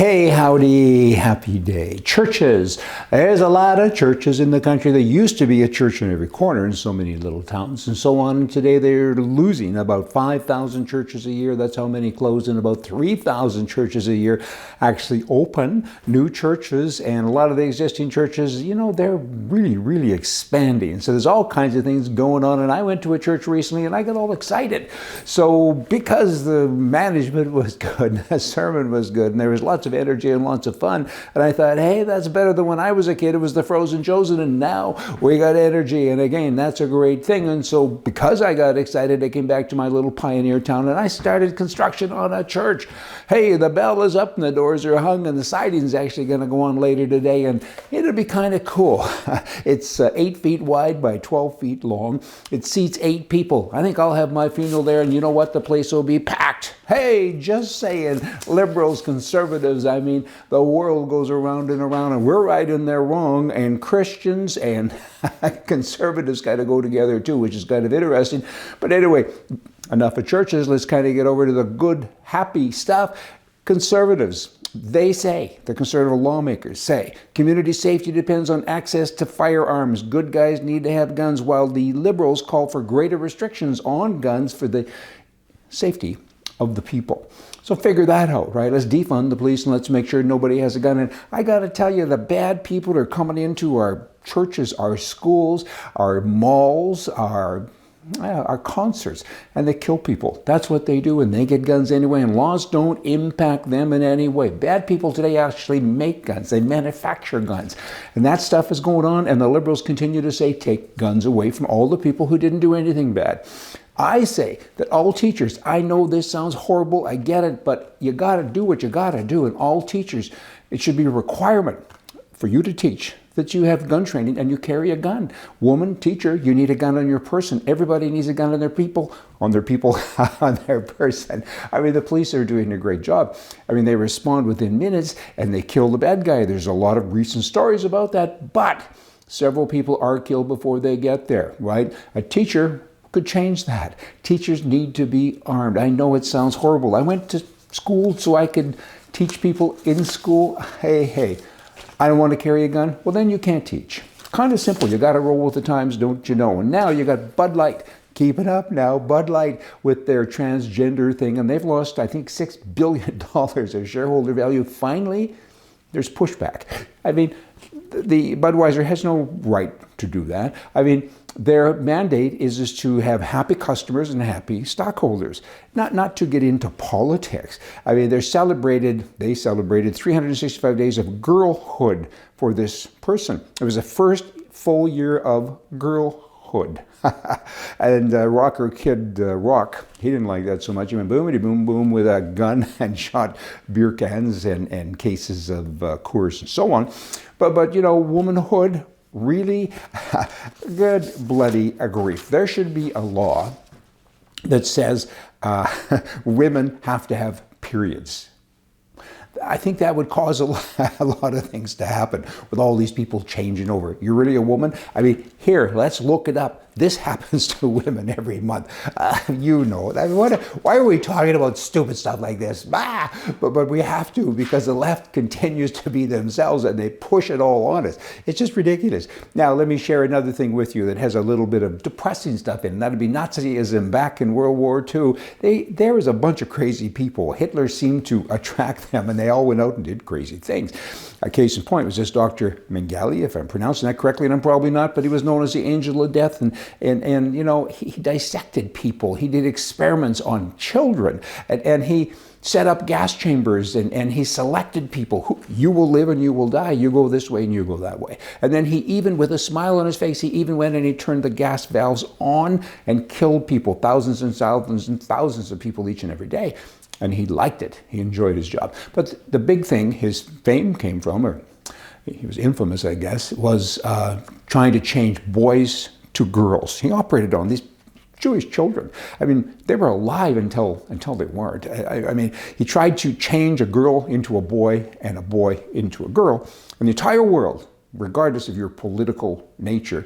Hey, howdy, happy day. Churches. There's a lot of churches in the country. There used to be a church in every corner in so many little towns and so on. Today they're losing about 5,000 churches a year. That's how many close, and about 3,000 churches a year actually open new churches. And a lot of the existing churches, they're really expanding. So there's all kinds of things going on. And I went to a church recently and I got all excited. So because the management was good, the sermon was good, and there was lots of energy and lots of fun. And I thought, hey, that's better than when I was a kid. It was the Frozen Chosen, and now we got energy. And again, that's a great thing. And so because I got excited, I came back to my little pioneer town and I started construction on a church. Hey, the bell is up and the doors are hung and the siding's actually going to go on later today, and it'll be kind of cool. It's 8 feet wide by 12 feet long. It seats 8 people. I think I'll have my funeral there, and you know what? The place will be packed. Hey, just saying, liberals, conservatives, the world goes around and around, and we're right and they're wrong, and Christians and conservatives got to go together too, which is kind of interesting. But anyway, enough of churches. Let's kind of get over to the good, happy stuff. Conservatives, they say, the conservative lawmakers say, community safety depends on access to firearms. Good guys need to have guns, while the liberals call for greater restrictions on guns for the safety of the people. So figure that out, right? Let's defund the police and let's make sure nobody has a gun. And I got to tell you, the bad people are coming into our churches, our schools, our malls, our concerts, and they kill people. That's what they do, and they get guns anyway, and laws don't impact them in any way. Bad people today actually make guns. They manufacture guns. And that stuff is going on, and the liberals continue to say, take guns away from all the people who didn't do anything bad. I say that all teachers, I know this sounds horrible, I get it, but you got to do what you got to do. And all teachers, it should be a requirement for you to teach that you have gun training and you carry a gun. Woman, teacher, you need a gun on your person. Everybody needs a gun on their people, on their person. The police are doing a great job. They respond within minutes and they kill the bad guy. There's a lot of recent stories about that, but several people are killed before they get there, right? A teacher could change that. Teachers need to be armed. I know it sounds horrible. I went to school so I could teach people in school. Hey, I don't want to carry a gun. Well, then you can't teach. Kind of simple. You got to roll with the times, don't you know? And now you got Bud Light. Keep it up now. Bud Light with their transgender thing. And they've lost, I think, $6 billion of shareholder value. Finally, there's pushback. The Budweiser has no right to do that. Their mandate is to have happy customers and happy stockholders, not to get into politics. They celebrated 365 days of girlhood for this person. It was the first full year of girlhood. And rocker kid Rock, he didn't like that so much. He went boomity boom boom with a gun and shot beer cans and cases of Coors and so on. But womanhood, really good bloody grief. There should be a law that says women have to have periods. I think that would cause a lot of things to happen with all these people changing over. You're really a woman? Here, let's look it up. This happens to women every month. Why are we talking about stupid stuff like this? But we have to, because the left continues to be themselves and they push it all on us. It's just ridiculous. Now, let me share another thing with you that has a little bit of depressing stuff in it. That'd be Nazism back in World War II. There was a bunch of crazy people. Hitler seemed to attract them, and they all went out and did crazy things. A case in point was this Dr. Mengele, if I'm pronouncing that correctly, and I'm probably not, but he was known as the Angel of Death, and he dissected people. He did experiments on children, and he set up gas chambers, and he selected people who, you will live and you will die. You go this way and you go that way. And then he even, with a smile on his face, he even went and he turned the gas valves on and killed people, thousands and thousands and thousands of people each and every day. And he liked it. He enjoyed his job. But the big thing his fame came from, or he was infamous, I guess, was trying to change boys to girls. He operated on these Jewish children. They were alive until they weren't. He tried to change a girl into a boy and a boy into a girl. And the entire world, regardless of your political nature,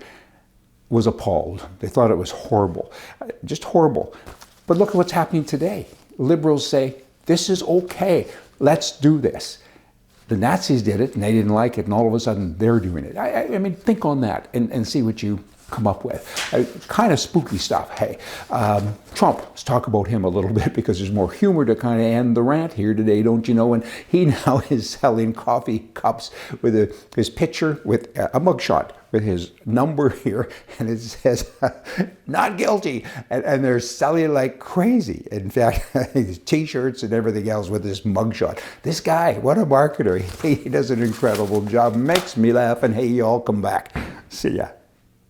was appalled. They thought it was horrible. Just horrible. But look at what's happening today. Liberals say, this is okay. Let's do this. the Nazis did it and they didn't like it, and all of a sudden they're doing it. I mean, think on that and see what you come up with. Kind of spooky stuff. Hey, Trump, let's talk about him a little bit because there's more humor to kind of end the rant here today, don't you know? And he now is selling coffee cups with his picture with a mugshot with his number here, and it says, not guilty. And they're selling like crazy. In fact, t-shirts and everything else with this mugshot. This guy, what a marketer. He does an incredible job. Makes me laugh, and hey, you all come back. See ya.